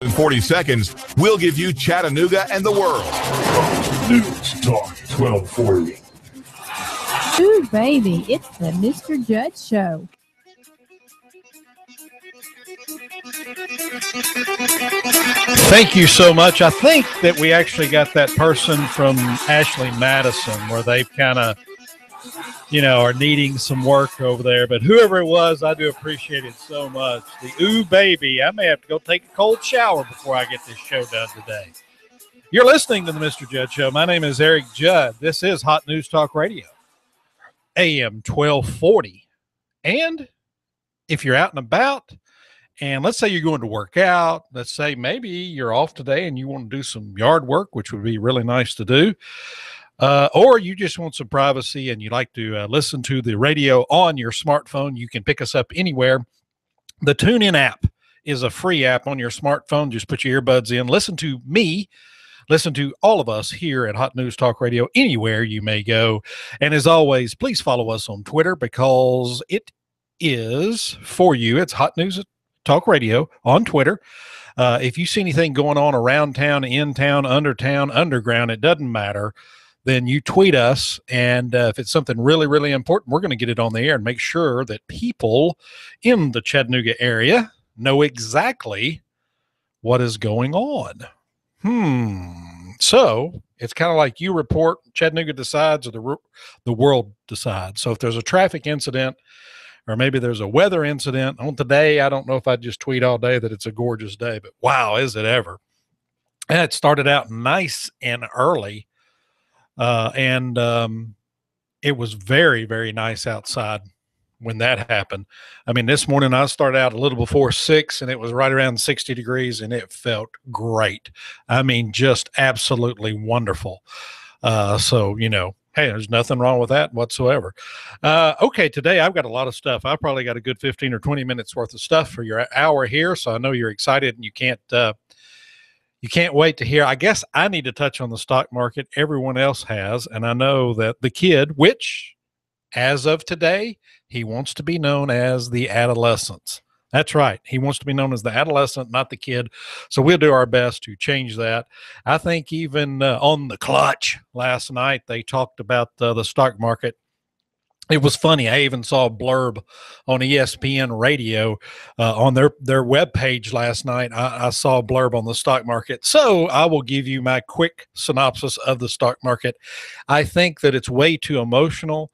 In 40 seconds, we'll give you Chattanooga and the world. News Talk 1240. Ooh, baby, it's the Mr. Judd Show. Thank you so much. I think that we actually got that person from Ashley Madison where they've kind of, are needing some work over there. But whoever it was, I do appreciate it so much. The ooh, baby. I may have to go take a cold shower before I get this show done today. You're listening to the Mr. Judd Show. My name is Eric Judd. This is Hot News Talk Radio, AM 1240. And if you're out and about, and let's say you're going to work out, let's say maybe you're off today and you want to do some yard work, which would be really nice to do, or you just want some privacy and you like to listen to the radio on your smartphone, you can pick us up anywhere. The TuneIn app is a free app on your smartphone. Just put your earbuds in, listen to me, listen to all of us here at Hot News Talk Radio anywhere you may go. And as always, please follow us on Twitter because it is for you. It's Hot News Talk Radio on Twitter. If you see anything going on around town, in town, underground, it doesn't matter. Then you tweet us, and if it's something really, really important, we're going to get it on the air and make sure that people in the Chattanooga area know exactly what is going on. So it's kind of like you report, Chattanooga decides, or the world decides. So if there's a traffic incident, or maybe there's a weather incident on today, I don't know if I'd just tweet all day that it's a gorgeous day, but wow, is it ever. And it started out nice and early. And it was very, very nice outside when that happened. I mean, this morning I started out a little before 6 and it was right around 60 degrees and it felt great. I mean, just absolutely wonderful. So, hey, there's nothing wrong with that whatsoever. Okay, today I've got a lot of stuff. I probably got a good 15 or 20 minutes worth of stuff for your hour here. So I know you're excited and you can't wait to hear. I guess I need to touch on the stock market. Everyone else has. And I know that the kid, which as of today, he wants to be known as the adolescent. That's right. He wants to be known as the adolescent, not the kid. So we'll do our best to change that. I think even on the clutch last night, they talked about the stock market. It was funny. I even saw a blurb on ESPN radio on their webpage last night. I saw a blurb on the stock market. So I will give you my quick synopsis of the stock market. I think that it's way too emotional.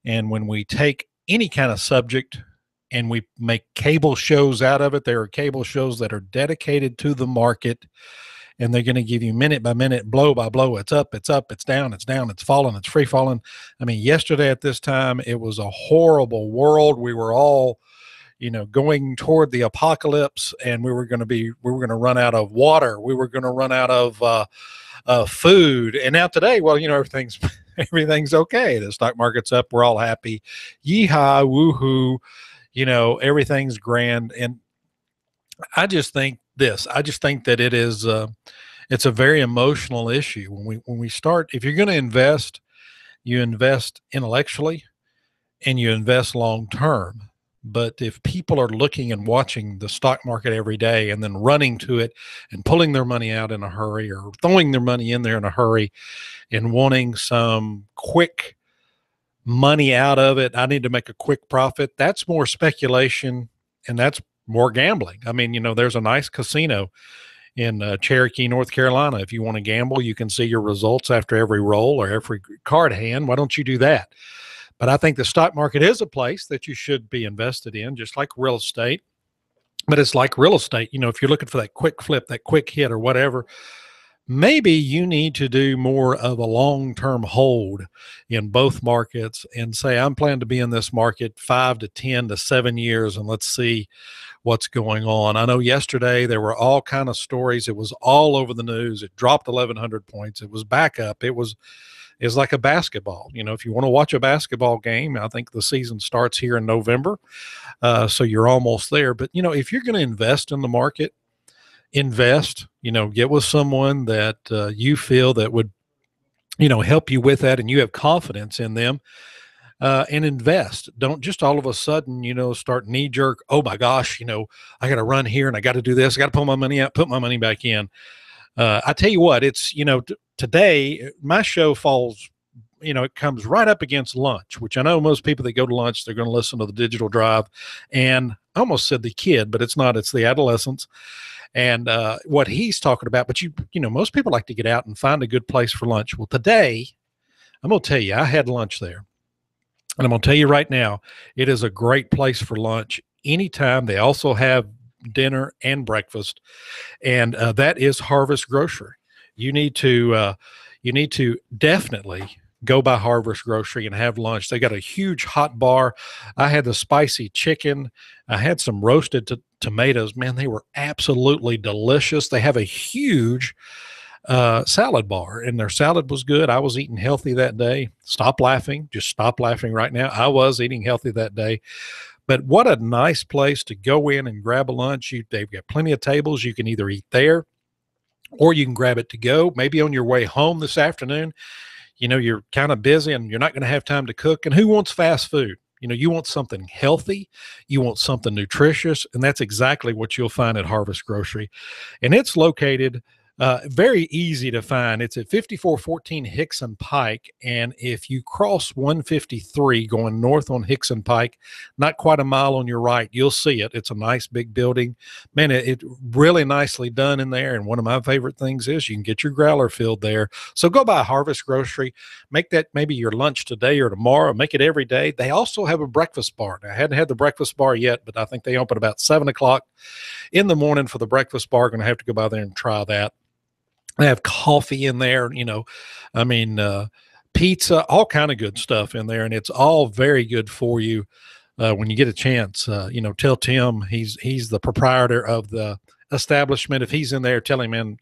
And when we take any kind of subject and we make cable shows out of it, there are cable shows that are dedicated to the market. And they're going to give you minute by minute, blow by blow. It's up, it's down, it's falling, it's free falling. I mean, yesterday at this time, it was a horrible world. We were all, going toward the apocalypse, and we were going to run out of water. We were going to run out of food. And now today, well, everything's okay. The stock market's up. We're all happy. Yeehaw, woohoo. Everything's grand. And I just think that it is it's a very emotional issue when we start. If you're going to invest, you invest intellectually and you invest long term. But if people are looking and watching the stock market every day and then running to it and pulling their money out in a hurry or throwing their money in there in a hurry and wanting some quick money out of it, I need to make a quick profit. That's more speculation and that's more gambling. I mean, there's a nice casino in Cherokee, North Carolina. If you want to gamble, you can see your results after every roll or every card hand. Why don't you do that? But I think the stock market is a place that you should be invested in, just like real estate. But it's like real estate. If you're looking for that quick flip, that quick hit or whatever, maybe you need to do more of a long-term hold in both markets and say, I'm planning to be in this market 5 to 10 to 7 years, and let's see what's going on. I know yesterday there were all kind of stories. It was all over the news. It dropped 1,100 points. It was back up. It was like a basketball. If you want to watch a basketball game, I think the season starts here in November. So you're almost there. But, if you're going to invest in the market, invest, get with someone that you feel that would, help you with that and you have confidence in them. and invest. Don't just all of a sudden, start knee jerk. Oh my gosh, I got to run here and I got to do this. I got to pull my money out, put my money back in. I tell you what, it's, today my show falls, it comes right up against lunch, which I know most people that go to lunch, they're going to listen to the Digital Drive, and I almost said the kid, but it's not, it's the adolescents. And what he's talking about, but most people like to get out and find a good place for lunch. Well, today I'm going to tell you, I had lunch there. And I'm going to tell you right now, it is a great place for lunch anytime. They also have dinner and breakfast, and that is Harvest Grocery. You need to definitely go by Harvest Grocery and have lunch. They got a huge hot bar. I had the spicy chicken. I had some roasted tomatoes. Man, they were absolutely delicious. They have a huge salad bar, and their salad was good. I was eating healthy that day. Stop laughing. Just stop laughing right now. I was eating healthy that day. But what a nice place to go in and grab a lunch. They've got plenty of tables. You can either eat there or you can grab it to go. Maybe on your way home this afternoon, you're kind of busy and you're not going to have time to cook. And who wants fast food? You want something healthy, you want something nutritious, and that's exactly what you'll find at Harvest Grocery. And it's located very easy to find. It's at 5414 Hickson Pike. And if you cross 153 going north on Hickson Pike, not quite a mile on your right, you'll see it. It's a nice big building. Man, it really nicely done in there. And one of my favorite things is you can get your growler filled there. So go by Harvest Grocery, make that maybe your lunch today or tomorrow, make it every day. They also have a breakfast bar. Now, I hadn't had the breakfast bar yet, but I think they open about 7 o'clock in the morning for the breakfast bar. Going to have to go by there and try that. They have coffee in there, pizza, all kind of good stuff in there. And it's all very good for you. When you get a chance, tell Tim, he's the proprietor of the establishment. If he's in there, tell him, man,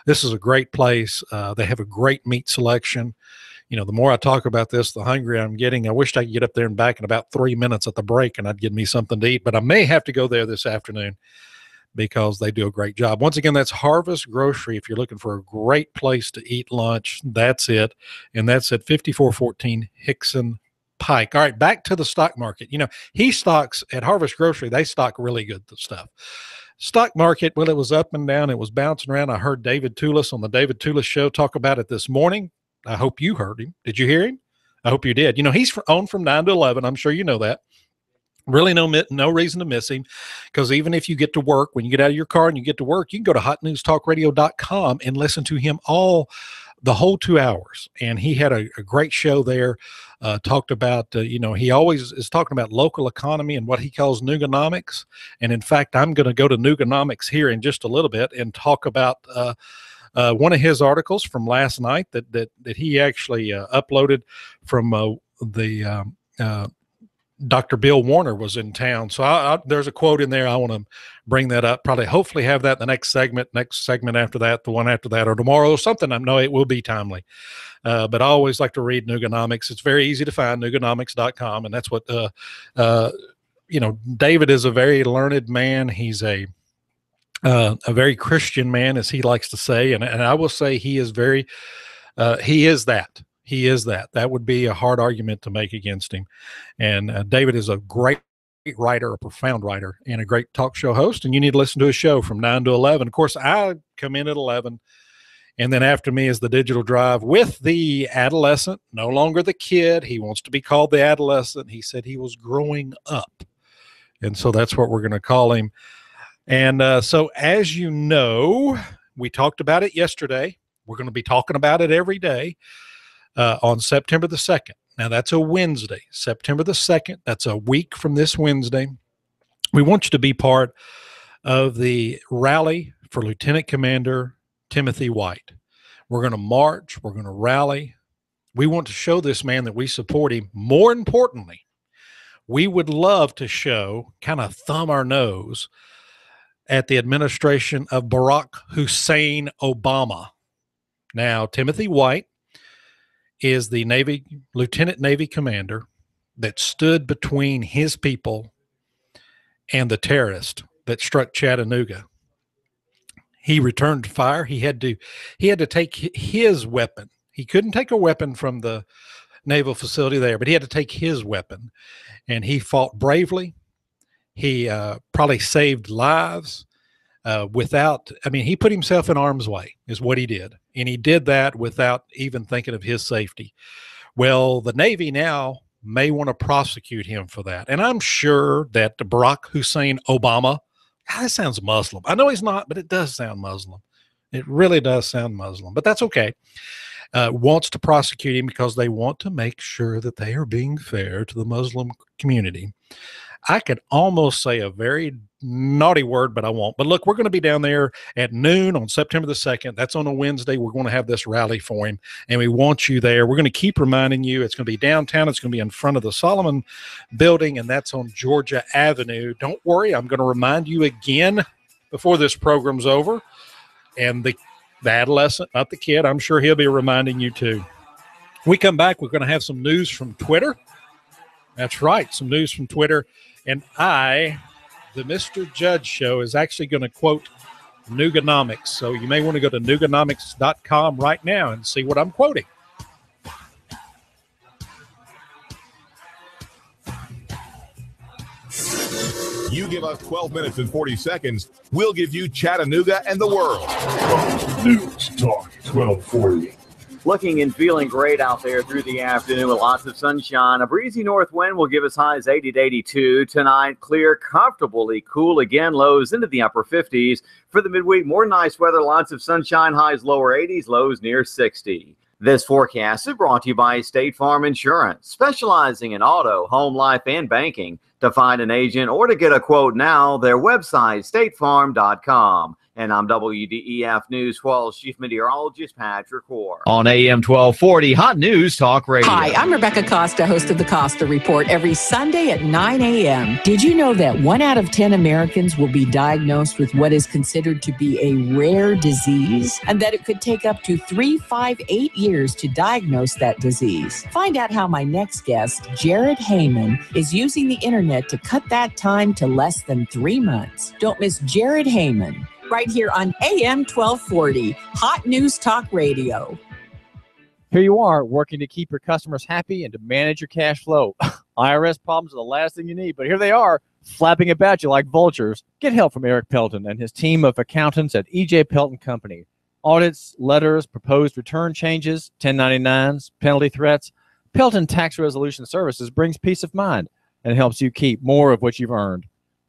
this is a great place. They have a great meat selection. The more I talk about this, the hungrier I'm getting. I wished I could get up there and back in about 3 minutes at the break and I'd get me something to eat, but I may have to go there this afternoon, because they do a great job. Once again, that's Harvest Grocery. If you're looking for a great place to eat lunch, that's it. And that's at 5414 Hickson Pike. All right, back to the stock market. He stocks at Harvest Grocery. They stock really good stuff. Stock market, well, it was up and down. It was bouncing around. I heard David Tulis on the David Tulis show talk about it this morning. I hope you heard him. Did you hear him? I hope you did. He's on from 9 to 11. I'm sure you know that. Really no reason to miss him, because even if you get to work, when you get out of your car and you get to work, you can go to hotnewstalkradio.com and listen to him the whole 2 hours. And he had a great show there, talked about, he always is talking about local economy and what he calls Nooganomics. And in fact, I'm going to go to Nooganomics here in just a little bit and talk about one of his articles from last night that he actually uploaded from Dr. Bill Warner was in town. So there's a quote in there. I want to bring that up, hopefully have that in the next segment after that, the one after that, or tomorrow or something. I know it will be timely. But I always like to read Nooganomics. It's very easy to find, Nooganomics.com. And that's what, David is a very learned man. He's a very Christian man, as he likes to say. And I will say he is very, he is that. He is that. That would be a hard argument to make against him. And David is a great writer, a profound writer, and a great talk show host. And you need to listen to his show from 9 to 11. Of course, I come in at 11. And then after me is the Digital Drive with the adolescent, no longer the kid. He wants to be called the adolescent. He said he was growing up. And so that's what we're going to call him. And so as you know, we talked about it yesterday. We're going to be talking about it every day. On September the 2nd. Now, that's a Wednesday, September the 2nd. That's a week from this Wednesday. We want you to be part of the rally for Lieutenant Commander Timothy White. We're going to march. We're going to rally. We want to show this man that we support him. More importantly, we would love to show, kind of thumb our nose at the administration of Barack Hussein Obama. Now, Timothy White is the Lieutenant Navy commander that stood between his people and the terrorist that struck Chattanooga. He returned fire. He had to take his weapon. He couldn't take a weapon from the naval facility there, but he had to take his weapon, and he fought bravely. He probably saved lives he put himself in harm's way is what he did. And he did that without even thinking of his safety. Well, the Navy now may want to prosecute him for that. And I'm sure that Barack Hussein Obama, that sounds Muslim. I know he's not, but it does sound Muslim. It really does sound Muslim, but that's okay. Wants to prosecute him because they want to make sure that they are being fair to the Muslim community. I could almost say a very naughty word, but I won't. But look, we're going to be down there at noon on September the 2nd. That's on a Wednesday. We're going to have this rally for him, and we want you there. We're going to keep reminding you. It's going to be downtown. It's going to be in front of the Solomon Building, and that's on Georgia Avenue. Don't worry. I'm going to remind you again before this program's over. And the adolescent, not the kid, I'm sure he'll be reminding you too. When we come back, we're going to have some news from Twitter. That's right, some news from Twitter. And the Mr. Judd Show, is actually going to quote Nooganomics. So you may want to go to Nooganomics.com right now and see what I'm quoting. You give us 12 minutes and 40 seconds, we'll give you Chattanooga and the world. News Talk 1240. Looking and feeling great out there through the afternoon with lots of sunshine. A breezy north wind will give us highs 80 to 82. Tonight, clear, comfortably cool again, lows into the upper 50s. For the midweek, more nice weather, lots of sunshine, highs lower 80s, lows near 60. This forecast is brought to you by State Farm Insurance, specializing in auto, home, life, and banking. To find an agent or to get a quote now, their website, statefarm.com. And I'm WDEF News 12's Chief Meteorologist Patrick Hoare. On AM 1240, Hot News Talk Radio. Hi, I'm Rebecca Costa, host of the Costa Report, every Sunday at 9 a.m. Did you know that 1 out of 10 Americans will be diagnosed with what is considered to be a rare disease, and that it could take up to 8 years to diagnose that disease? Find out how my next guest, Jared Heyman, is using the internet to cut that time to less than 3 months. Don't miss Jared Heyman, right here on AM 1240, Hot News Talk Radio. Here you are, working to keep your customers happy and to manage your cash flow. IRS problems are the last thing you need, but here they are, flapping about you like vultures. Get help from Eric Pelton and his team of accountants at E.J. Pelton Company. Audits, letters, proposed return changes, 1099s, penalty threats. Pelton Tax Resolution Services brings peace of mind and helps you keep more of what you've earned.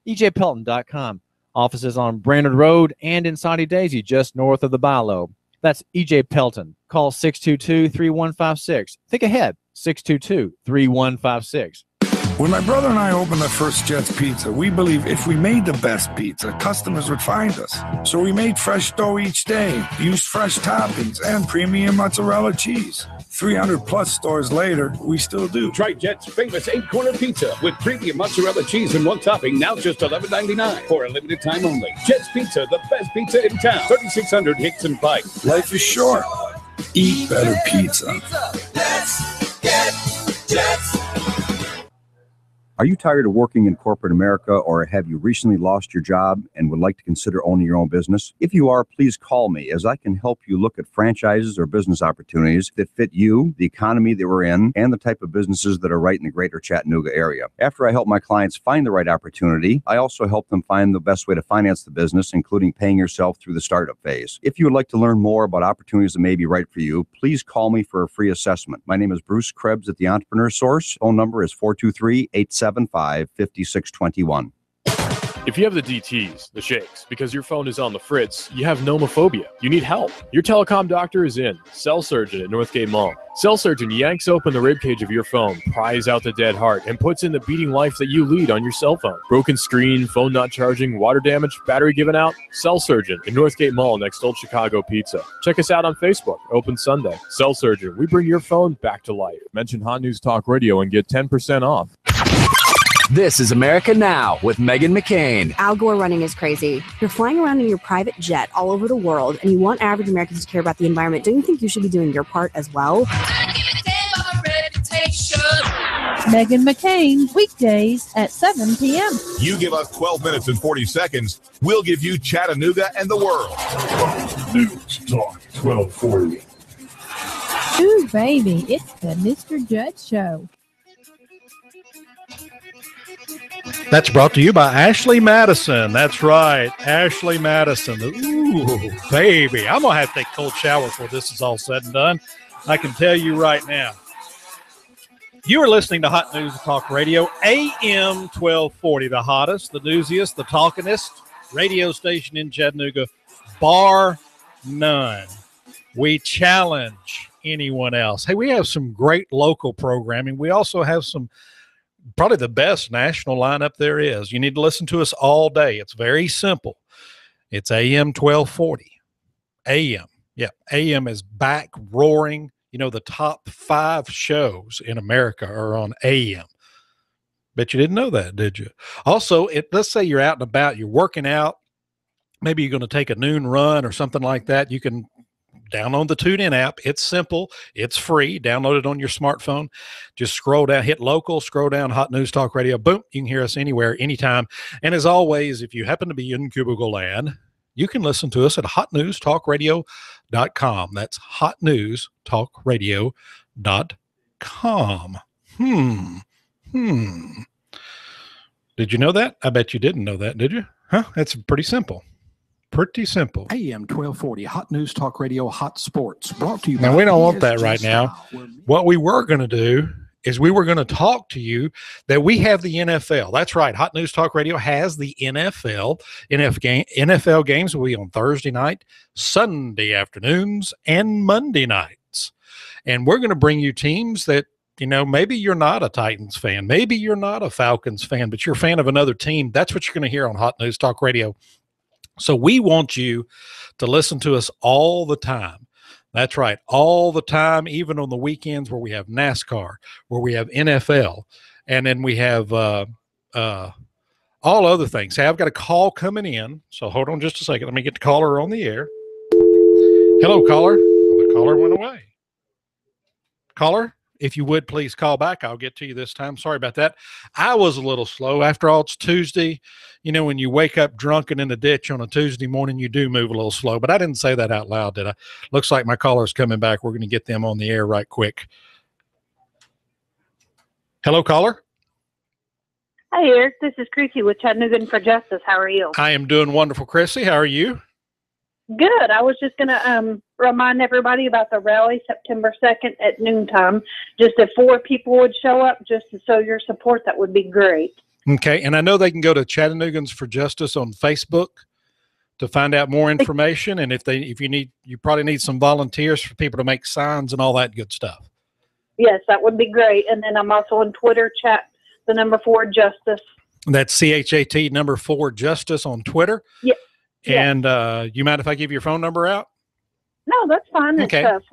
EJPelton.com. Offices on Brainerd Road and in Saudi Daisy, just north of the Bilo. That's E.J. Pelton. Call 622-3156. Think ahead, 622-3156. When my brother and I opened the First Jets Pizza, we believed if we made the best pizza, customers would find us. So we made fresh dough each day, used fresh toppings, and premium mozzarella cheese. 300-plus stores later, we still do. Try Jet's famous 8-corner pizza with premium mozzarella cheese and one topping, now just $11.99 for a limited time only. Jet's Pizza, the best pizza in town. 3600 Hickson Pike. Life is short. Eat better pizza. Let's get Jets. Are you tired of working in corporate America, or have you recently lost your job and would like to consider owning your own business? If you are, please call me, as I can help you look at franchises or business opportunities that fit you, the economy that we're in, and the type of businesses that are right in the greater Chattanooga area. After I help my clients find the right opportunity, I also help them find the best way to finance the business, including paying yourself through the startup phase. If you would like to learn more about opportunities that may be right for you, please call me for a free assessment. My name is Bruce Krebs at the Entrepreneur Source. Phone number is 423-875-5621. If you have the DTs, the shakes, because your phone is on the fritz, you have nomophobia. You need help. Your telecom doctor is in. Cell Surgeon at Northgate Mall. Cell Surgeon yanks open the ribcage of your phone, pries out the dead heart, and puts in the beating life that you lead on your cell phone. Broken screen, phone not charging, water damage, battery given out. Cell Surgeon at Northgate Mall next Old Chicago Pizza. Check us out on Facebook. Open Sunday. Cell Surgeon. We bring your phone back to life. Mention Hot News Talk Radio and get 10% off. This is America Now with Meghan McCain. Al Gore running is crazy. You're flying around in your private jet all over the world, and you want average Americans to care about the environment. Don't you think you should be doing your part as well? Meghan McCain, weekdays at 7 p.m. You give us 12 minutes and 40 seconds, we'll give you Chattanooga and the world. News Talk 1240. Ooh, baby, it's the Mr. Judd Show. That's brought to you by Ashley Madison. That's right, Ashley Madison. Ooh, baby, I'm going to have to take a cold shower before this is all said and done. I can tell you right now. You are listening to Hot News Talk Radio, AM 1240, the hottest, the newsiest, the talkingest radio station in Chattanooga, bar none. We challenge anyone else. Hey, we have some great local programming. We also have some, probably the best national lineup there is. You need to listen to us all day. It's very simple. It's AM 1240. AM. Yeah, AM is back roaring. You know, the top 5 shows in America are on AM. Bet you didn't know that, did you? Also, let's say you're out and about, you're working out. Maybe you're going to take a noon run or something like that. You can download the TuneIn app. It's simple. It's free. Download it on your smartphone. Just scroll down, hit local, scroll down, Hot News Talk Radio. Boom, you can hear us anywhere, anytime. And as always, if you happen to be in Cubicle Land, you can listen to us at hotnewstalkradio.com. That's hotnewstalkradio.com. Did you know that? I bet you didn't know that, did you? Huh? That's pretty simple. Pretty simple. AM 1240, Hot News Talk Radio, Hot Sports, brought to you by Now, we don't want that ESG right now. Style. What we were going to do is we were going to talk to you that we have the NFL. That's right. Hot News Talk Radio has the NFL. NFL games will be on Thursday night, Sunday afternoons, and Monday nights. And we're going to bring you teams that, you know, maybe you're not a Titans fan. Maybe you're not a Falcons fan, but you're a fan of another team. That's what you're going to hear on Hot News Talk Radio. So we want you to listen to us all the time. That's right, all the time, even on the weekends where we have NASCAR, where we have NFL, and then we have all other things. Hey, I've got a call coming in, so hold on just a second. Let me get the caller on the air. Hello, caller. Well, the caller went away. Caller, if you would please call back. I'll get to you this time. Sorry about that. I was a little slow. After all, it's Tuesday. You know, when you wake up drunken in a ditch on a Tuesday morning, you do move a little slow. But I didn't say that out loud, did I? Looks like my caller's coming back. We're going to get them on the air right quick. Hello, caller. Hi, Eric. This is Chrissy with Chattanooga for Justice. How are you? I am doing wonderful, Chrissy. How are you? Good. I was just going to remind everybody about the rally September 2nd at noontime. Just if 4 people would show up just to show your support, that would be great. Okay. And I know they can go to Chattanooga's for Justice on Facebook to find out more information. And if you probably need some volunteers for people to make signs and all that good stuff. Yes, that would be great. And then I'm also on Twitter, the number 4 Justice. That's CHAT number 4 Justice on Twitter. Yeah. And you mind if I give your phone number out? No, that's fine. Okay. It's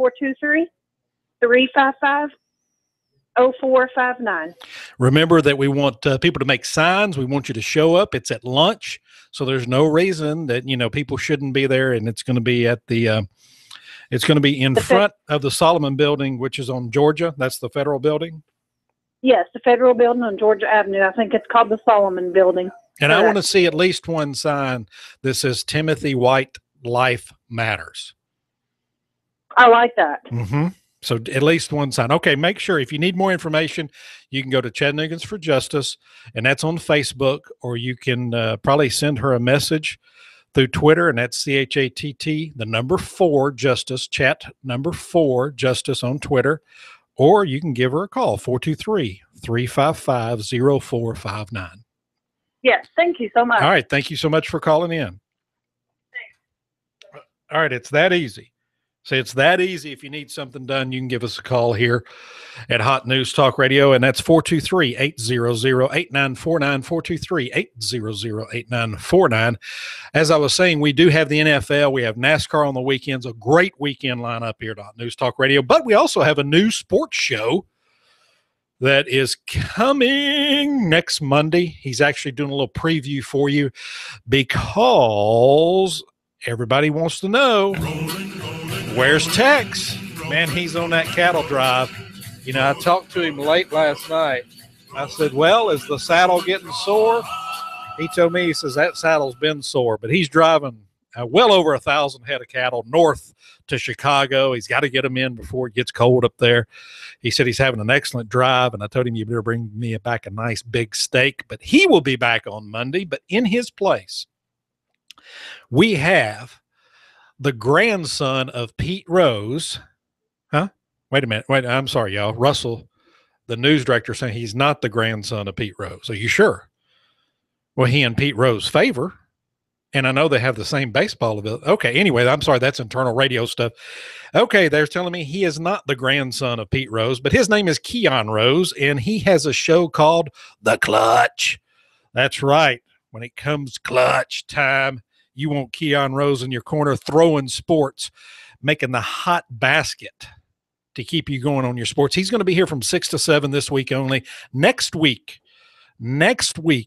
423-355-0459. Remember that we want people to make signs. We want you to show up. It's at lunch, so there's no reason that, you know, people shouldn't be there. And it's going to be at the it's going to be in front of the Solomon Building, which is on Georgia. That's the federal building. Yes, the federal building on Georgia Avenue. I think it's called the Solomon Building. And I want to see at least one sign that says Timothy White Life Matters. I like that. Mm-hmm. So at least one sign. Okay, make sure if you need more information, you can go to Chattanooga's for Justice, and that's on Facebook, or you can probably send her a message through Twitter, and that's CHATT, the number 4 Justice, chat number 4 Justice on Twitter, or you can give her a call, 423-355-0459. Yes, thank you so much. All right, thank you so much for calling in. Thanks. All right, it's that easy. See, it's that easy. If you need something done, you can give us a call here at Hot News Talk Radio, and that's 423-800-8949, 423-800-8949. As I was saying, we do have the NFL. We have NASCAR on the weekends, a great weekend lineup here at Hot News Talk Radio, but we also have a new sports show that is coming next Monday. He's actually doing a little preview for you because everybody wants to know, where's Tex? Man, he's on that cattle drive. You know, I talked to him late last night. I said, well, is the saddle getting sore? He told me, he says, that saddle's been sore, but he's driving well over 1,000 head of cattle north to Chicago. He's got to get them in before it gets cold up there. He said he's having an excellent drive, and I told him you better bring me back a nice big steak. But he will be back on Monday. But in his place, we have the grandson of Pete Rose. Huh? Wait a minute. Wait, I'm sorry, y'all. Russell, the news director, saying he's not the grandson of Pete Rose. Are you sure? Well, he and Pete Rose favor. And I know they have the same baseball ability. Okay, anyway, I'm sorry, that's internal radio stuff. Okay, they're telling me he is not the grandson of Pete Rose, but his name is Keon Rose, and he has a show called The Clutch. That's right. When it comes clutch time, you want Keon Rose in your corner throwing sports, making the hot basket to keep you going on your sports. He's going to be here from 6 to 7 this week only. Next week,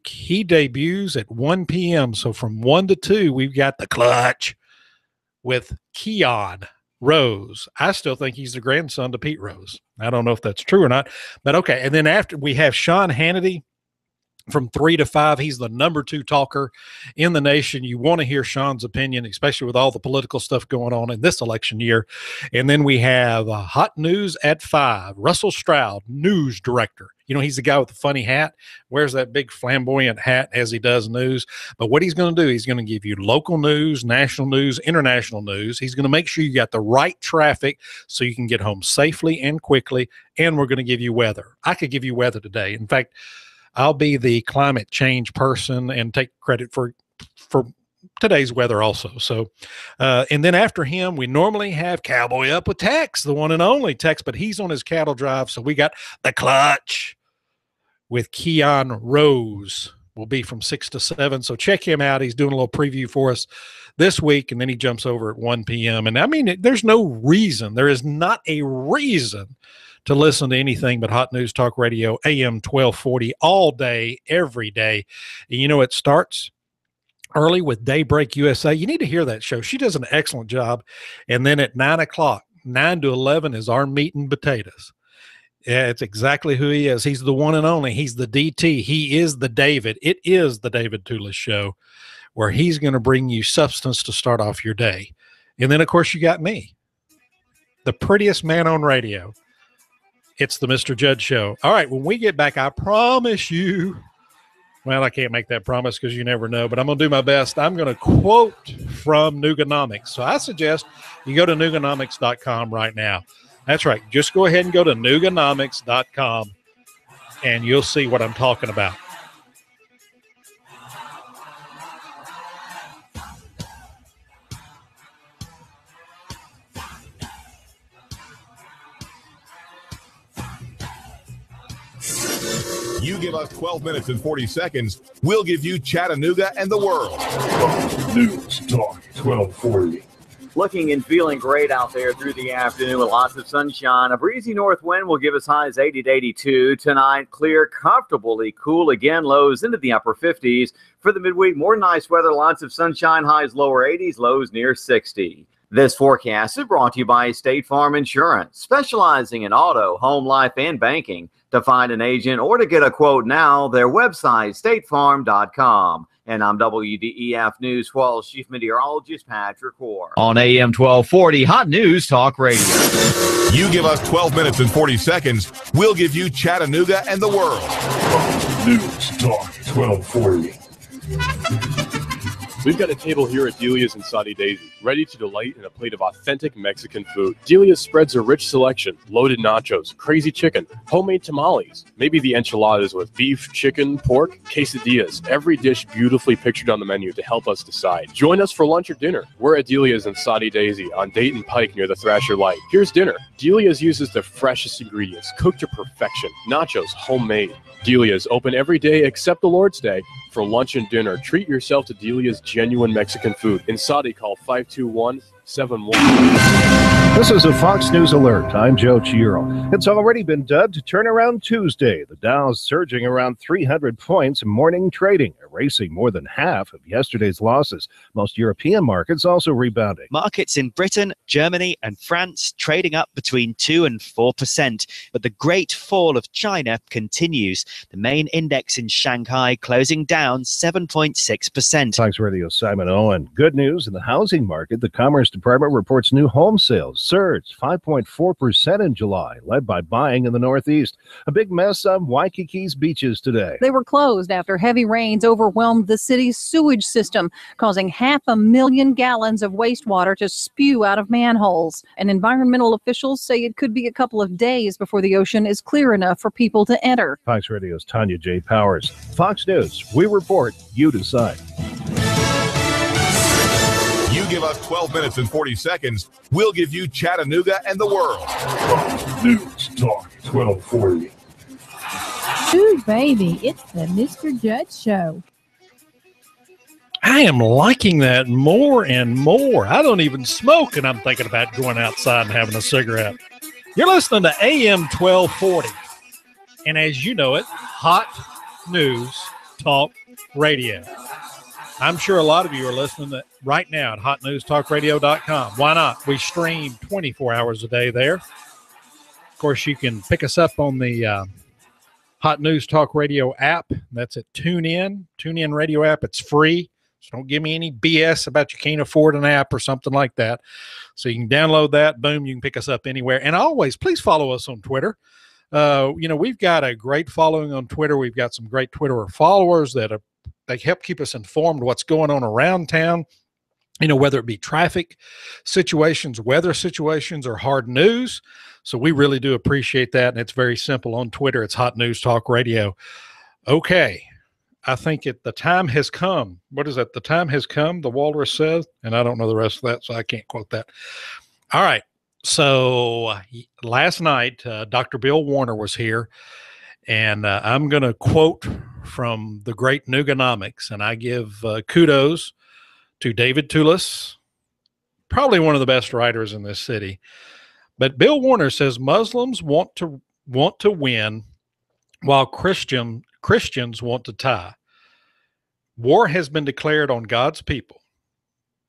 he debuts at 1 p.m. So from 1 to 2, we've got The Clutch with Keon Rose. I still think he's the grandson to Pete Rose. I don't know if that's true or not, but okay. And then after, we have Sean Hannity from 3 to 5. He's the number 2 talker in the nation. You want to hear Sean's opinion, especially with all the political stuff going on in this election year. And then we have Hot News at 5. Russell Stroud, news director. You know, he's the guy with the funny hat, wears that big flamboyant hat as he does news. But what he's going to do, he's going to give you local news, national news, international news. He's going to make sure you got the right traffic so you can get home safely and quickly. And we're going to give you weather. I could give you weather today. In fact, I'll be the climate change person and take credit for today's weather also. So, and then after him, we normally have Cowboy up with Tex, the one and only Tex, but he's on his cattle drive. So we got The Clutch with Keon Rose. Will be from 6 to 7. So check him out. He's doing a little preview for us this week, and then he jumps over at 1 p.m. And I mean, there's no reason. There is not a reason to listen to anything but Hot News Talk Radio, AM 1240, all day, every day. And you know, it starts early with Daybreak USA. You need to hear that show. She does an excellent job. And then at 9 o'clock, 9 to 11 is our meat and potatoes. Yeah, it's exactly who he is. He's the one and only. He's the DT. He is the David. It is the David Tulis Show, where he's going to bring you substance to start off your day. And then, of course, you got me, the prettiest man on radio. It's the Mr. Judd Show. All right, when we get back, I promise you, well, I can't make that promise because you never know, but I'm going to do my best. I'm going to quote from Nooganomics. So I suggest you go to Nooganomics.com right now. That's right. Just go ahead and go to Nooganomics.com, and you'll see what I'm talking about. You give us 12 minutes and 40 seconds, we'll give you Chattanooga and the world. News Talk 1240. Looking and feeling great out there through the afternoon with lots of sunshine. A breezy north wind will give us highs 80 to 82. Tonight, clear, comfortably cool again, lows into the upper 50s. For the midweek, more nice weather, lots of sunshine, highs lower 80s, lows near 60. This forecast is brought to you by State Farm Insurance, specializing in auto, home, life, and banking. To find an agent or to get a quote now, their website, statefarm.com. And I'm WDEF News 12 Chief Meteorologist Patrick Orr. On AM 1240, Hot News Talk Radio. You give us 12 minutes and 40 seconds, we'll give you Chattanooga and the world. News Talk 1240. We've got a table here at Delia's in Saudi Daisy, ready to delight in a plate of authentic Mexican food. Delia's spreads a rich selection: loaded nachos, crazy chicken, homemade tamales, maybe the enchiladas with beef, chicken, pork, quesadillas. Every dish beautifully pictured on the menu to help us decide. Join us for lunch or dinner. We're at Delia's in Saudi Daisy on Dayton Pike near the Thrasher Light. Here's dinner. Delia's uses the freshest ingredients, cooked to perfection. Nachos, homemade. Delia's open every day except the Lord's Day. For lunch and dinner, treat yourself to Delia's genuine Mexican food. In Saudi, call 521-71. This is a Fox News alert. I'm Joe Chiaro. It's already been dubbed Turnaround Tuesday. The Dow's surging around 300 points in morning trading, erasing more than half of yesterday's losses. Most European markets also rebounding. Markets in Britain, Germany, and France trading up between 2 and 4%. But the great fall of China continues. The main index in Shanghai closing down 7.6%. Fox Radio Simon Owen. Good news in the housing market. The Commerce Department reports new home sales surged 5.4% in July, led by buying in the Northeast. A big mess on Waikiki's beaches today. They were closed after heavy rains overwhelmed the city's sewage system, causing 500,000 gallons of wastewater to spew out of manholes. And environmental officials say it could be a couple of days before the ocean is clear enough for people to enter. Fox Radio's Tanya J. Powers. Fox News. We report, you decide. You give us 12 minutes and 40 seconds, we'll give you Chattanooga and the world. News Talk 1240. Ooh, baby, it's the Mr. Judd Show. I am liking that more and more. I don't even smoke, and I'm thinking about going outside and having a cigarette. You're listening to AM 1240. And as you know it, Hot News Talk Radio. I'm sure a lot of you are listening to right now at hotnewstalkradio.com. Why not? We stream 24 hours a day there. Of course, you can pick us up on the Hot News Talk Radio app. That's at TuneIn Radio app. It's free. So don't give me any BS about you can't afford an app or something like that. So you can download that. Boom, you can pick us up anywhere. And always, please follow us on Twitter. We've got a great following on Twitter. We've got some great Twitter followers they help keep us informed what's going on around town, whether it be traffic situations, weather situations, or hard news. So we really do appreciate that. And it's very simple on Twitter. It's Hot News Talk Radio. Okay. I think the time has come. What is that? The time has come, the walrus says, and I don't know the rest of that, so I can't quote that. All right. So last night, Dr. Bill Warner was here, and I'm going to quote from the great Nooganomics, and I give kudos to David Tulis, probably one of the best writers in this city. But Bill Warner says Muslims want to win while Christians want to tie. War has been declared on God's people.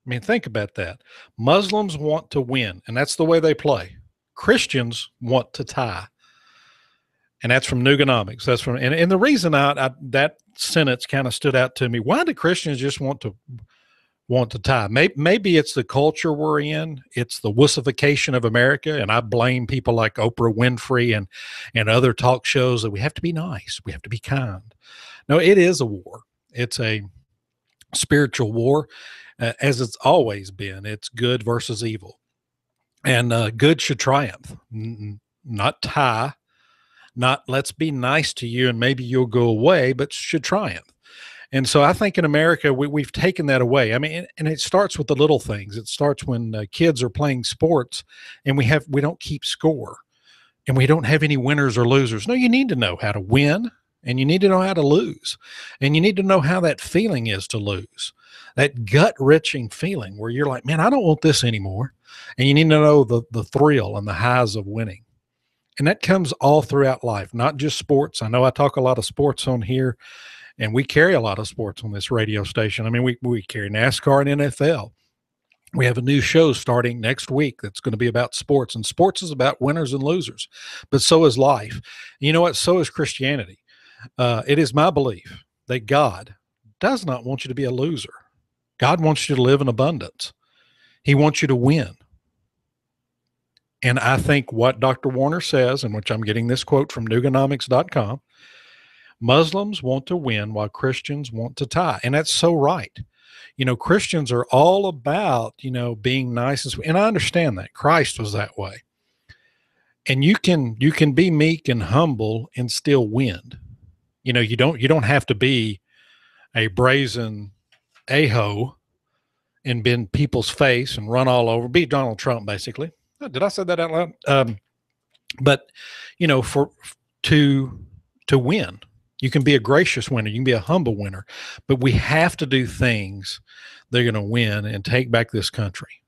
I mean, think about that. Muslims want to win, and that's the way they play. Christians want to tie. And that's from Nooganomics. That's from, and the reason that sentence kind of stood out to me. Why do Christians just want to tie? Maybe it's the culture we're in. It's the wussification of America. And I blame people like Oprah Winfrey and other talk shows that we have to be nice. We have to be kind. No, it is a war. It's a spiritual war, as it's always been. It's good versus evil. And good should triumph, not tie. Not let's be nice to you and maybe you'll go away, but should triumph. And so I think in America, we've taken that away. I mean, and it starts with the little things. It starts when kids are playing sports and we don't keep score and we don't have any winners or losers. No, you need to know how to win and you need to know how to lose. And you need to know how that feeling is to lose. That gut-wrenching feeling where you're like, man, I don't want this anymore. And you need to know the thrill and the highs of winning. And that comes all throughout life, not just sports. I know I talk a lot of sports on here, and we carry a lot of sports on this radio station. I mean, we carry NASCAR and NFL. We have a new show starting next week that's going to be about sports, and sports is about winners and losers, but so is life. You know what? So is Christianity. It is my belief that God does not want you to be a loser. God wants you to live in abundance. He wants you to win. And I think what Dr. Warner says, in which I'm getting this quote from Nooganomics.com, Muslims want to win while Christians want to tie. And that's so right. Christians are all about, being nice. And I understand that. Christ was that way. And you can be meek and humble and still win. You don't have to be a brazen a-ho and bend people's face and run all over. Be Donald Trump, basically. Did I say that out loud? But to win, you can be a gracious winner. You can be a humble winner, but we have to do things that are going to win and take back this country.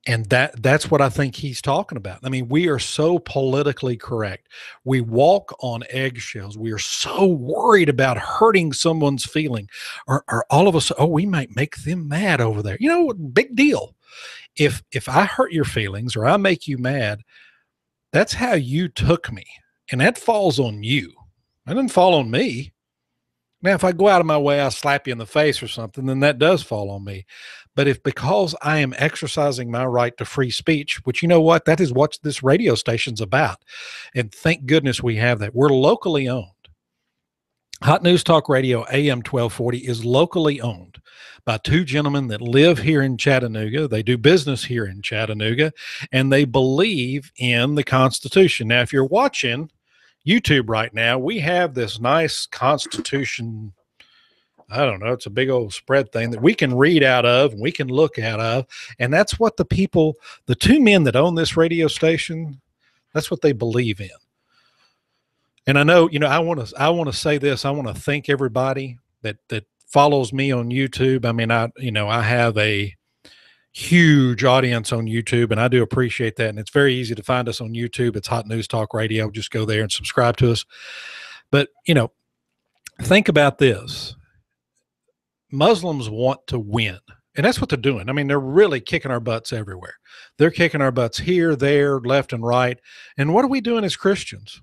And that's what I think he's talking about. I mean, we are so politically correct. We walk on eggshells. We are so worried about hurting someone's feeling, or all of us, oh, we might make them mad over there. You know, big deal. If I hurt your feelings or I make you mad, that's how you took me. And that falls on you. That doesn't fall on me. Now, if I go out of my way, I slap you in the face or something, then that does fall on me. But if because I am exercising my right to free speech, which you know what, that is what this radio station's about. And thank goodness we have that. We're locally owned. Hot News Talk Radio AM 1240 is locally owned by two gentlemen that live here in Chattanooga. They do business here in Chattanooga, and they believe in the Constitution. Now, if you're watching YouTube right now, we have this nice Constitution. I don't know. It's a big old spread thing that we can read out of and we can look out of. And that's what the people, the two men that own this radio station, that's what they believe in. And I know, you know, I want to say this. I want to thank everybody that follows me on YouTube. I mean, I have a huge audience on YouTube, and I do appreciate that. And it's very easy to find us on YouTube. It's Hot News Talk Radio. Just go there and subscribe to us. But, you know, think about this. Muslims want to win, and that's what they're doing. I mean, they're really kicking our butts everywhere. They're kicking our butts here, there, left, and right. And what are we doing as Christians?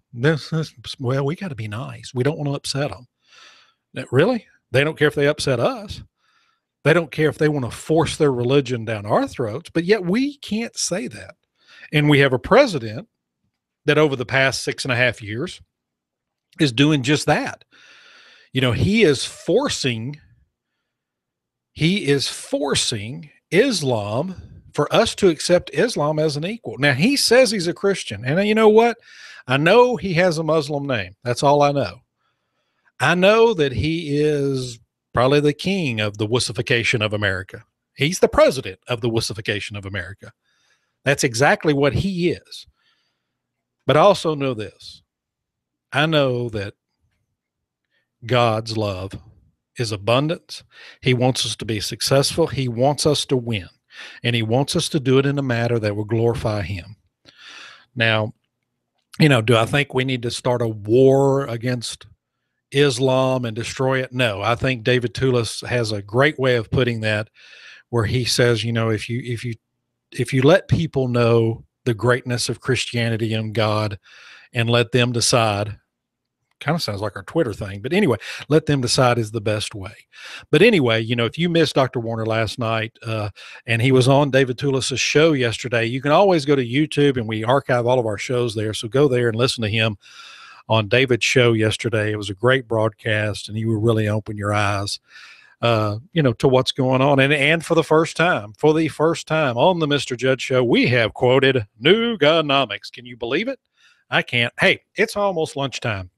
Well, we got to be nice. We don't want to upset them. Really? They don't care if they upset us. They don't care if they want to force their religion down our throats, but yet we can't say that. And we have a president that over the past 6.5 years is doing just that. You know, he is forcing Islam, for us to accept Islam as an equal. Now, he says he's a Christian. And you know what? I know he has a Muslim name. That's all I know. I know that he is probably the king of the wussification of America. He's the president of the wussification of America. That's exactly what he is. But I also know this. I know that God's love is abundance. He wants us to be successful. He wants us to win. And he wants us to do it in a manner that will glorify him. Now, you know, do I think we need to start a war against Islam and destroy it? No. I think David Tulis has a great way of putting that, where he says, you know, if you let people know the greatness of Christianity and God and let them decide, kind of sounds like our Twitter thing, but anyway, let them decide is the best way. But anyway, you know, if you missed Dr. Warner last night, and he was on David Tulis' show yesterday, you can always go to YouTube, and we archive all of our shows there. So go there and listen to him on David's show yesterday. It was a great broadcast, and you will really open your eyes, you know, to what's going on. And for the first time on the Mr. Judd Show, we have quoted Nooganomics. Can you believe it? I can't. Hey, it's almost lunchtime.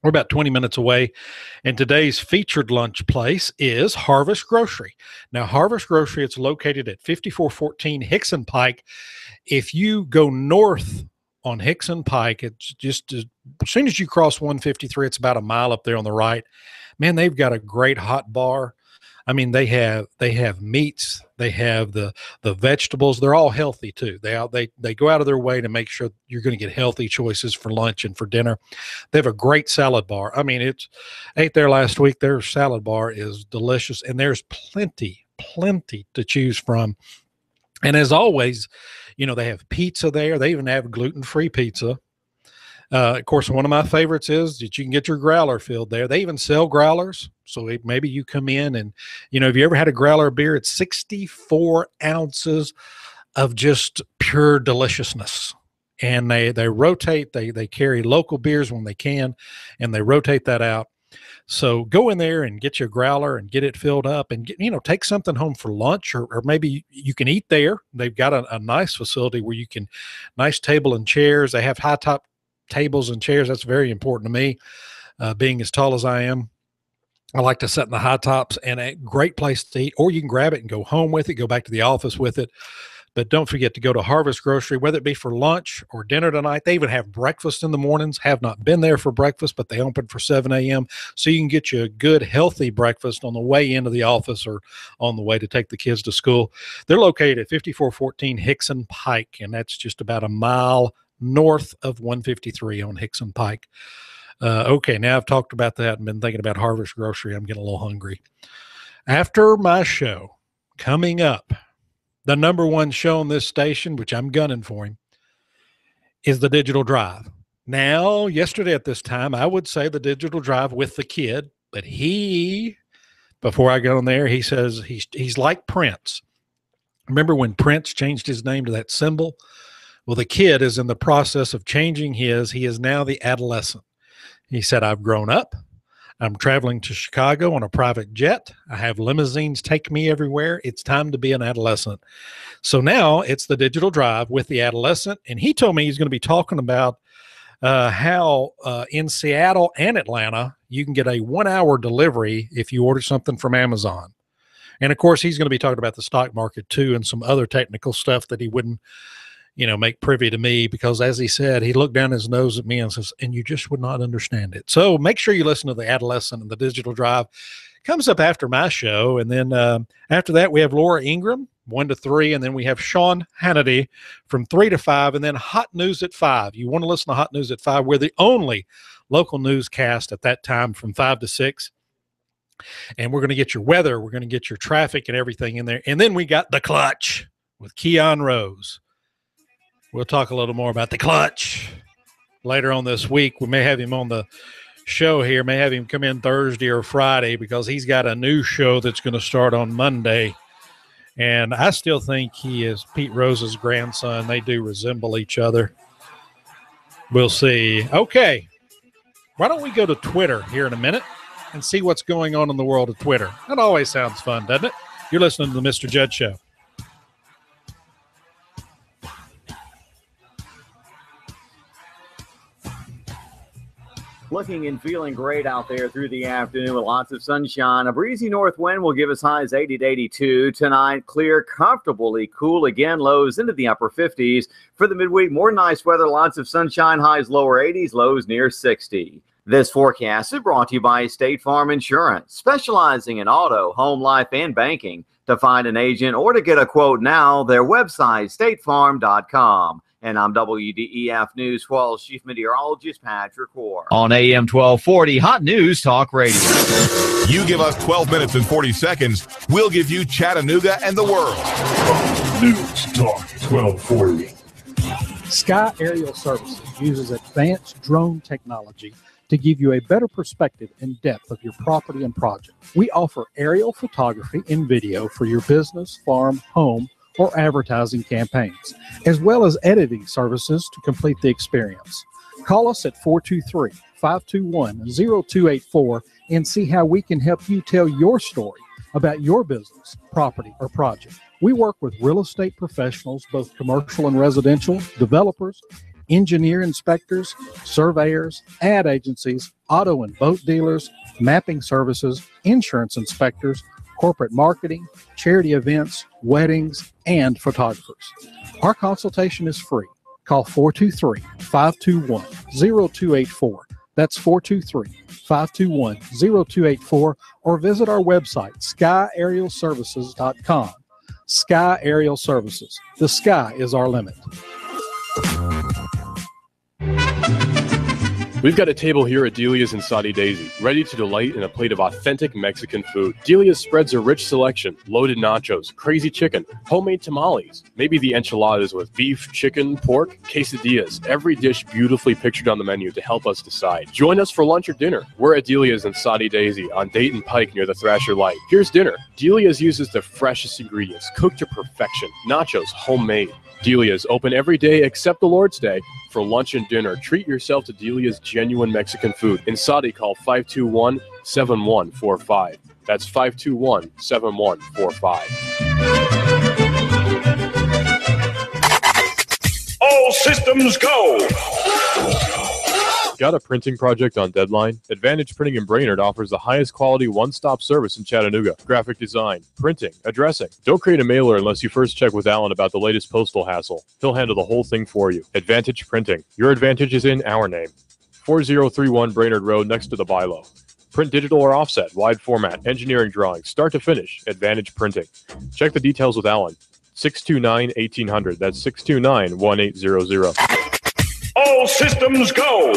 We're about 20 minutes away, and today's featured lunch place is Harvest Grocery. Now, Harvest Grocery, it's located at 5414 Hickson Pike. If you go north on Hickson Pike, it's just as soon as you cross 153, it's about a mile up there on the right. Man, they've got a great hot bar. I mean, they have meats, they have the vegetables. They're all healthy too. They go out of their way to make sure you're going to get healthy choices for lunch and for dinner. They have a great salad bar. I mean, ate there last week. Their salad bar is delicious, and there's plenty to choose from. And as always, you know, they have pizza there. They even have gluten-free pizza. Of course, one of my favorites is that you can get your growler filled there. They even sell growlers. So maybe you come in and, you know, have you ever had a growler beer? It's 64 ounces of just pure deliciousness. And they rotate, they carry local beers when they can, and they rotate that out. So go in there and get your growler and get it filled up, and take something home for lunch, or maybe you can eat there. They've got a nice facility where you can, nice table and chairs. They have high top tables and chairs. That's very important to me, being as tall as I am. I like to sit in the high tops, and a great place to eat, or you can grab it and go home with it, go back to the office with it. But don't forget to go to Harvest Grocery, whether it be for lunch or dinner tonight. They even have breakfast in the mornings. Have not been there for breakfast, but they open for 7 a.m. So you can get you a good, healthy breakfast on the way into the office or on the way to take the kids to school. They're located at 5414 Hickson Pike, and that's just about a mile north of 153 on Hickson Pike. Okay, now I've talked about that and been thinking about Harvest Grocery. I'm getting a little hungry. After my show, coming up, the number one show on this station, which I'm gunning for him, is the Digital Drive. Now, yesterday at this time, I would say the Digital Drive with the kid, but he, before I go on there, he says he's like Prince. Remember when Prince changed his name to that symbol? Well, the kid is in the process of changing his. He is now the adolescent. He said, I've grown up. I'm traveling to Chicago on a private jet. I have limousines take me everywhere. It's time to be an adolescent. So now it's the Digital Drive with the adolescent. And he told me he's going to be talking about how in Seattle and Atlanta, you can get a 1-hour delivery if you order something from Amazon. And of course, he's going to be talking about the stock market too, and some other technical stuff that he wouldn't, make privy to me, because as he said, he looked down his nose at me and says, and you just would not understand it. So make sure you listen to the adolescent and the Digital Drive. Comes up after my show. And then after that, we have Laura Ingraham, 1 to 3. And then we have Sean Hannity from 3 to 5. And then Hot News at 5. You want to listen to Hot News at 5. We're the only local newscast at that time from 5 to 6. And we're going to get your weather. We're going to get your traffic and everything in there. And then we got The Clutch with Keon Rose. We'll talk a little more about The Clutch later on this week. We may have him on the show here, may have him come in Thursday or Friday, because he's got a new show that's going to start on Monday. And I still think he is Pete Rose's grandson. They do resemble each other. We'll see. Okay. Why don't we go to Twitter here in a minute and see what's going on in the world of Twitter? That always sounds fun, doesn't it? You're listening to the Mr. Judd Show. Looking and feeling great out there through the afternoon with lots of sunshine. A breezy north wind will give us highs 80 to 82. Tonight, clear, comfortably cool. Again, lows into the upper 50s. For the midweek, more nice weather, lots of sunshine, highs lower 80s, lows near 60. This forecast is brought to you by State Farm Insurance, specializing in auto, home life, and banking. To find an agent or to get a quote now, their website, statefarm.com. And I'm WDEF News 12 Chief Meteorologist Patrick Orr. On AM 1240, Hot News Talk Radio. You give us 12 minutes and 40 seconds, we'll give you Chattanooga and the world. News Talk 1240. Sky Aerial Services uses advanced drone technology to give you a better perspective and depth of your property and project. We offer aerial photography and video for your business, farm, home, or advertising campaigns, as well as editing services to complete the experience. Call us at 423-521-0284 and see how we can help you tell your story about your business, property, or project. We work with real estate professionals, both commercial and residential, developers, engineer inspectors, surveyors, ad agencies, auto and boat dealers, mapping services, insurance inspectors, corporate marketing, charity events, weddings, and photographers. Our consultation is free. Call 423-521-0284. That's 423-521-0284, or visit our website, skyaerialservices.com. Sky Aerial Services. The sky is our limit. We've got a table here at Delia's in Saudi Daisy, ready to delight in a plate of authentic Mexican food. Delia's spreads a rich selection: loaded nachos, crazy chicken, homemade tamales, maybe the enchiladas with beef, chicken, pork, quesadillas. Every dish beautifully pictured on the menu to help us decide. Join us for lunch or dinner. We're at Delia's in Saudi Daisy on Dayton Pike near the Thrasher Light. Here's dinner. Delia's uses the freshest ingredients, cooked to perfection. Nachos, homemade. Delia's open every day except the Lord's Day. For lunch and dinner, treat yourself to Delia's genuine Mexican food. In Saudi, call 521-7145. That's 521-7145. All systems go. Got a printing project on deadline? Advantage Printing in Brainerd offers the highest quality one-stop service in Chattanooga. Graphic design, printing, addressing. Don't create a mailer unless you first check with Alan about the latest postal hassle. He'll handle the whole thing for you. Advantage Printing. Your advantage is in our name. 4031 Brainerd Road next to the Bilo. Print digital or offset, wide format, engineering drawings, start to finish, Advantage Printing. Check the details with Alan. 629-1800. That's 629-1800. All systems go.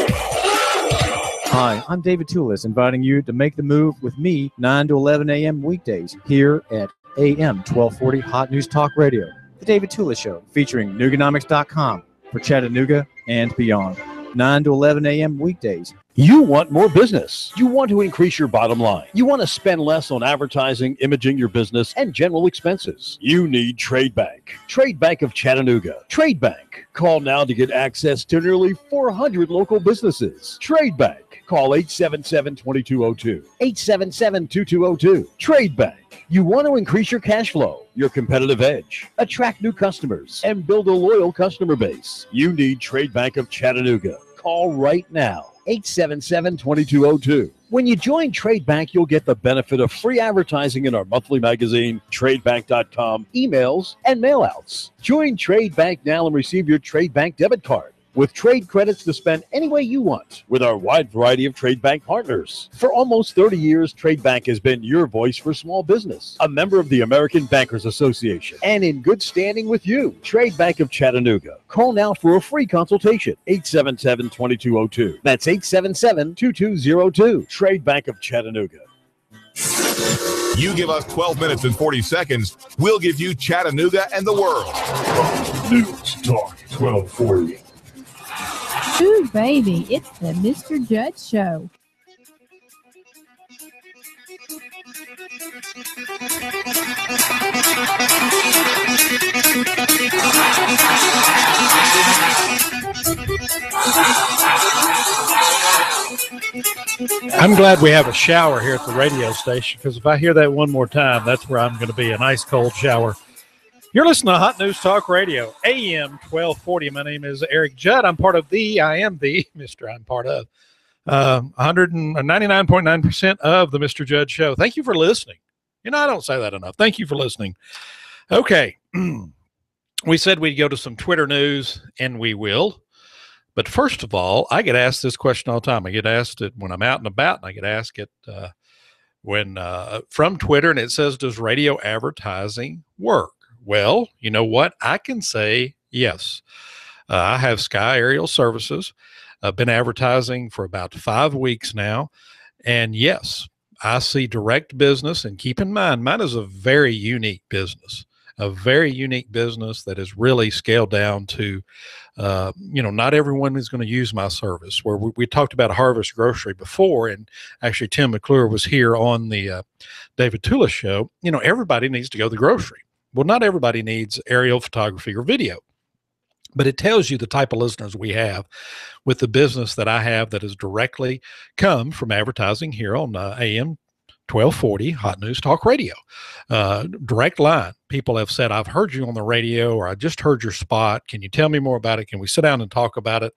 Hi, I'm David Tulis, inviting you to make the move with me 9 to 11 a.m. weekdays here at AM 1240 Hot News Talk Radio. The David Tulis Show, featuring Nooganomics.com for Chattanooga and beyond. 9 to 11 a.m. weekdays. You want more business. You want to increase your bottom line. You want to spend less on advertising, imaging your business, and general expenses. You need Trade Bank. Trade Bank of Chattanooga. Trade Bank. Call now to get access to nearly 400 local businesses. Trade Bank. Call 877-2202. 877-2202. Trade Bank. You want to increase your cash flow, your competitive edge, attract new customers, and build a loyal customer base. You need Trade Bank of Chattanooga. Call right now. 877-2202. When you join Trade Bank, you'll get the benefit of free advertising in our monthly magazine, tradebank.com, emails, and mailouts. Join Trade Bank now and receive your Trade Bank debit card with trade credits to spend any way you want with our wide variety of Trade Bank partners. For almost 30 years, Trade Bank has been your voice for small business, a member of the American Bankers Association, and in good standing with you. Trade Bank of Chattanooga. Call now for a free consultation, 877-2202. That's 877-2202. Trade Bank of Chattanooga. You give us 12 minutes and 40 seconds, we'll give you Chattanooga and the world. News Talk 1240. Ooh, baby, it's the Mr. Judd Show. I'm glad we have a shower here at the radio station, because if I hear that one more time, that's where I'm going to be, an ice cold shower. You're listening to Hot News Talk Radio, AM 1240. My name is Eric Judd. I'm part of Mr. I'm part of 199.9% of the Mr. Judd Show. Thank you for listening. You know, I don't say that enough. Thank you for listening. Okay. We said we'd go to some Twitter news, and we will. But first of all, I get asked this question all the time. I get asked it when I'm out and about, and I get asked it from Twitter, and it says, does radio advertising work? Well, you know what? I can say yes. I have Sky Aerial Services. I've been advertising for about 5 weeks now. And yes, I see direct business. And keep in mind, mine is a very unique business that is really scaled down to, not everyone is going to use my service. Where we talked about Harvest Grocery before, and actually Tim McClure was here on the David Tulis show. You know, everybody needs to go to the grocery. Well, not everybody needs aerial photography or video, but it tells you the type of listeners we have with the business that I have that has directly come from advertising here on AM 1240 Hot News Talk Radio. Direct line. People have said, I've heard you on the radio, or I just heard your spot. Can you tell me more about it? Can we sit down and talk about it?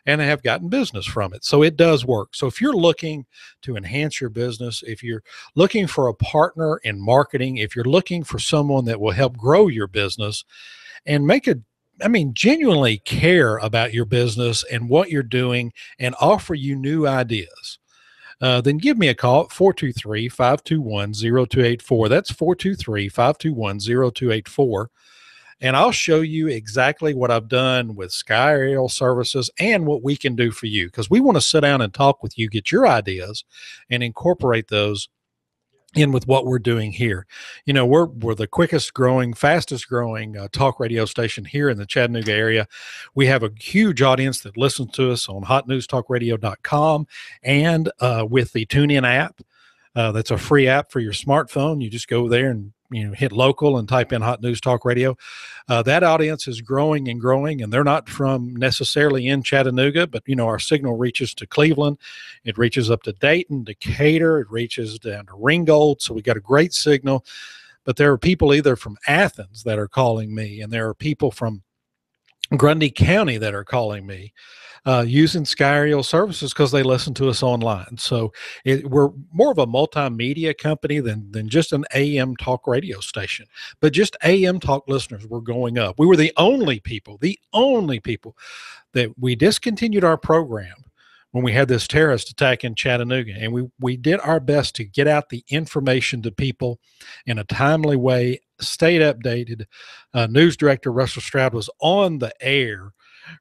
And they have gotten business from it. So it does work. So if you're looking to enhance your business, if you're looking for a partner in marketing, if you're looking for someone that will help grow your business and genuinely care about your business and what you're doing and offer you new ideas, then give me a call at 423-521-0284. That's 423-521-0284. And I'll show you exactly what I've done with Sky Aerial Services and what we can do for you, because we want to sit down and talk with you, get your ideas, and incorporate those in with what we're doing here. You know, we're the quickest growing, fastest growing talk radio station here in the Chattanooga area. We have a huge audience that listens to us on hotnewstalkradio.com and with the TuneIn app. That's a free app for your smartphone. You just go there and hit local and type in Hot News Talk Radio. That audience is growing and growing, and they're not from necessarily in Chattanooga, but our signal reaches to Cleveland, it reaches up to Dayton, Decatur, it reaches down to Ringgold. So we got a great signal. But there are people either from Athens that are calling me, and there are people from Grundy County that are calling me using Sky Aerial Services because they listen to us online. So we're more of a multimedia company than just an AM talk radio station. But just AM talk listeners were going up. We were the only people that we discontinued our program when we had this terrorist attack in Chattanooga. And we did our best to get out the information to people in a timely way, stayed updated. News director Russell Stroud was on the air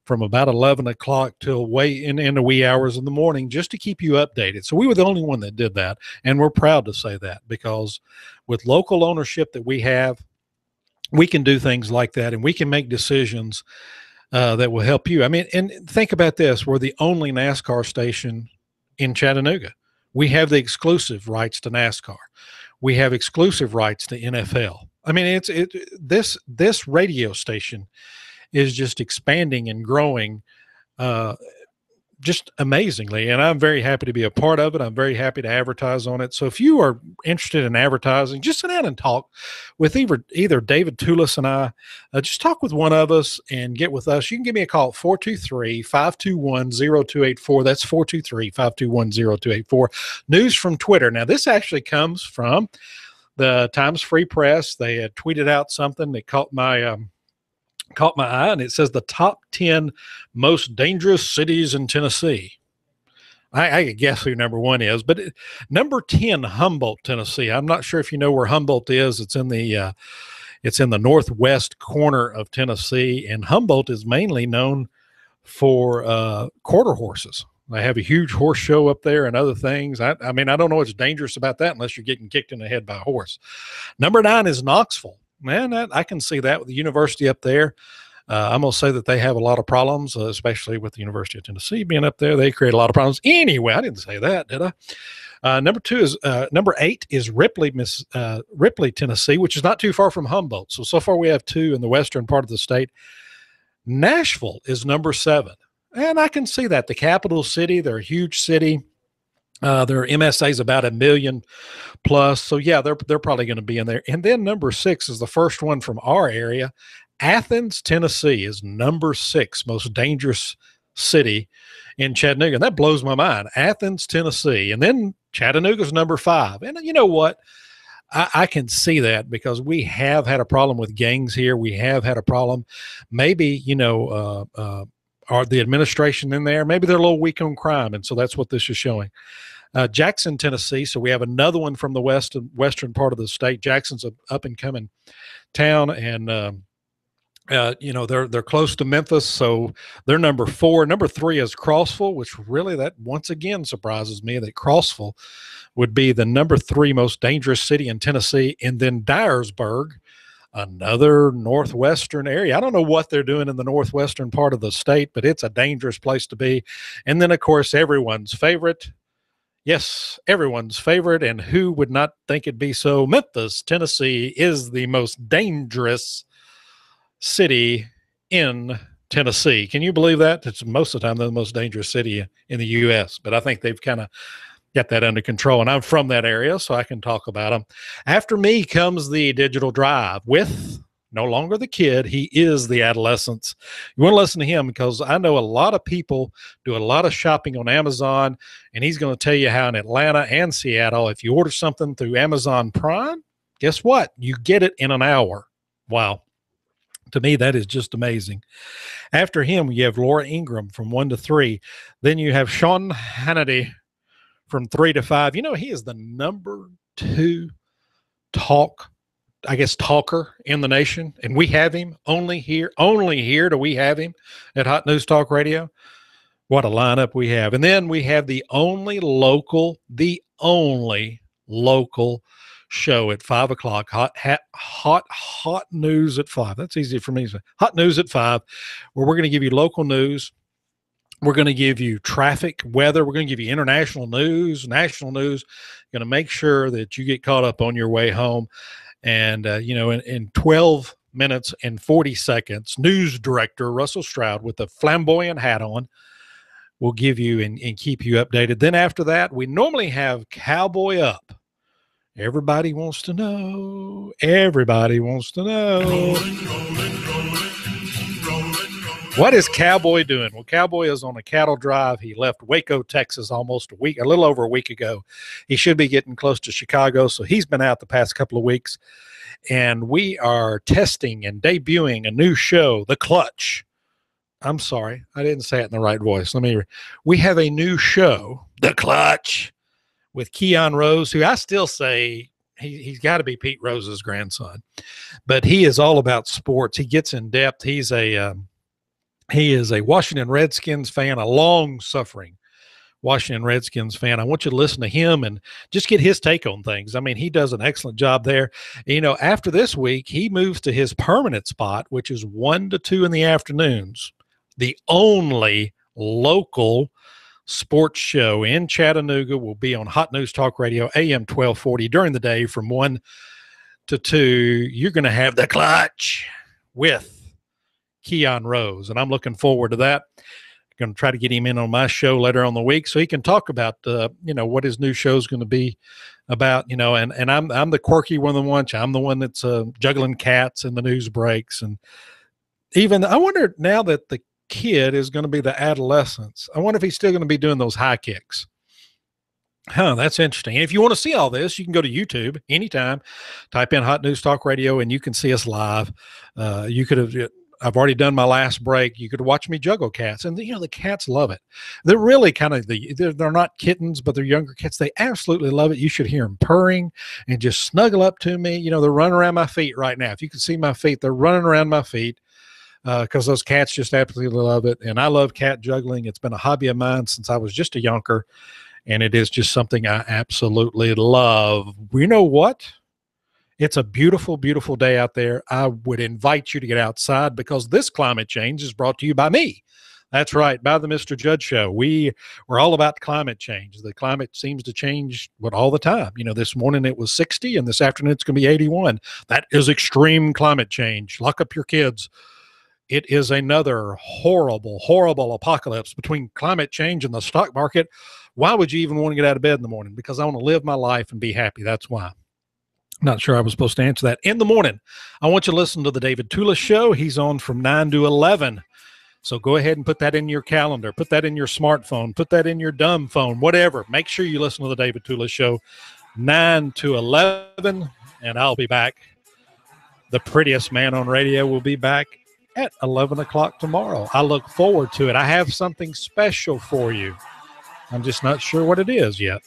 from about 11 o'clock till way in the wee hours in the morning just to keep you updated. So we were the only one that did that. And we're proud to say that, because with local ownership that we have, we can do things like that, and we can make decisions that will help you. I mean, and think about this. We're the only NASCAR station in Chattanooga. We have the exclusive rights to NASCAR. We have exclusive rights to NFL. I mean, this radio station is just expanding and growing just amazingly. And I'm very happy to be a part of it. I'm very happy to advertise on it. So if you are interested in advertising, just sit down and talk with either David Tulis and I. Just talk with one of us and get with us. You can give me a call at 423-521-0284. That's 423-521-0284. News from Twitter. Now, this actually comes from the Times Free Press. They had tweeted out something that caught my eye, and it says the top 10 most dangerous cities in Tennessee. I could guess who number 1 is, but number 10, Humboldt, Tennessee. I'm not sure if you know where Humboldt is. It's in the northwest corner of Tennessee, and Humboldt is mainly known for quarter horses. They have a huge horse show up there and other things. I mean, I don't know what's dangerous about that unless you're getting kicked in the head by a horse. Number 9 is Knoxville. Man, I can see that with the university up there. I'm going to say that they have a lot of problems, especially with the University of Tennessee being up there. They create a lot of problems. Anyway, I didn't say that, did I? Number 8 is Ripley, Tennessee, which is not too far from Humboldt. So far we have 2 in the western part of the state. Nashville is number 7. And I can see that. The capital city, they're a huge city. Their MSA is about 1 million plus. So yeah, they're probably going to be in there. And then number 6 is the first one from our area. Athens, Tennessee is number 6 most dangerous city in Chattanooga. And that blows my mind. Athens, Tennessee. And then Chattanooga's number 5. And you know what? I can see that because we have had a problem with gangs here. We have had a problem. Maybe, are the administration in there? Maybe they're a little weak on crime. And so that's what this is showing. Jackson, Tennessee. So we have another one from the western part of the state. Jackson's a up and coming town, and they're close to Memphis, so they're number 4. Number 3 is Crossville, which really that once again surprises me that Crossville would be the number 3 most dangerous city in Tennessee, and then Dyersburg, another northwestern area. I don't know what they're doing in the northwestern part of the state, but it's a dangerous place to be. And then, of course, everyone's favorite. Yes, everyone's favorite. And who would not think it'd be so? Memphis, Tennessee is the most dangerous city in Tennessee. Can you believe that? It's most of the time the most dangerous city in the U.S., but I think they've kind of got that under control, and I'm from that area, so I can talk about them. After me comes the Digital Drive with no longer the kid. He is the adolescence. You want to listen to him because I know a lot of people do a lot of shopping on Amazon, and he's going to tell you how in Atlanta and Seattle, if you order something through Amazon Prime, guess what? You get it in an hour. Wow. To me, that is just amazing. After him, you have Laura Ingraham from 1 to 3. Then you have Sean Hannity from 3 to 5. He is the number 2 talker in the nation. And we have him only here do we have him at Hot News Talk Radio. What a lineup we have. And then we have the only local show at 5 o'clock. Hot news at 5. That's easy for me to say. Hot news at 5, where we're going to give you local news. We're going to give you traffic, weather. We're going to give you international news, national news. Going to make sure that you get caught up on your way home. And, in 12 minutes and 40 seconds, news director Russell Stroud with a flamboyant hat on will give you and keep you updated. Then after that, we normally have Cowboy Up. Everybody wants to know. Everybody wants to know. What is Cowboy doing? Well, Cowboy is on a cattle drive. He left Waco, Texas a little over a week ago. He should be getting close to Chicago, so he's been out the past couple of weeks. And we are testing and debuting a new show, The Clutch. I'm sorry, I didn't say it in the right voice. We have a new show, The Clutch, with Keon Rose, who I still say he's got to be Pete Rose's grandson, but he is all about sports. He gets in depth. He is a Washington Redskins fan, a long-suffering Washington Redskins fan. I want you to listen to him and just get his take on things. I mean, he does an excellent job there. You know, after this week, he moves to his permanent spot, which is 1 to 2 in the afternoons. The only local sports show in Chattanooga will be on Hot News Talk Radio, AM 1240 during the day from 1 to 2. You're going to have The Clutch with Keon Rose, and I'm looking forward to that. I'm going to try to get him in on my show later on the week so he can talk about, what his new show is going to be about, and I'm the quirky one of the ones. I'm the one that's juggling cats in the news breaks. And even I wonder now that the kid is going to be the adolescence, I wonder if he's still going to be doing those high kicks. That's interesting. And if you want to see all this, you can go to YouTube anytime, type in Hot News Talk Radio, and you can see us live. I've already done my last break. You could watch me juggle cats, and the cats love it. They're really kind of they're not kittens, but they're younger cats. They absolutely love it. You should hear them purring and just snuggle up to me. They're running around my feet right now. If you can see my feet, they're running around my feet. Because those cats just absolutely love it. And I love cat juggling. It's been a hobby of mine since I was just a younker, and it is just something I absolutely love. You know what? It's a beautiful, beautiful day out there. I would invite you to get outside because this climate change is brought to you by me. That's right, by the Mr. Judd Show. We're all about climate change. The climate seems to change all the time. This morning it was 60, and this afternoon it's going to be 81. That is extreme climate change. Lock up your kids. It is another horrible, horrible apocalypse between climate change and the stock market. Why would you even want to get out of bed in the morning? Because I want to live my life and be happy. That's why. Not sure I was supposed to answer that. In the morning, I want you to listen to the David Tulis Show. He's on from 9 to 11. So go ahead and put that in your calendar. Put that in your smartphone. Put that in your dumb phone, whatever. Make sure you listen to the David Tulis Show, 9 to 11, and I'll be back. The prettiest man on radio will be back at 11 o'clock tomorrow. I look forward to it. I have something special for you. I'm just not sure what it is yet.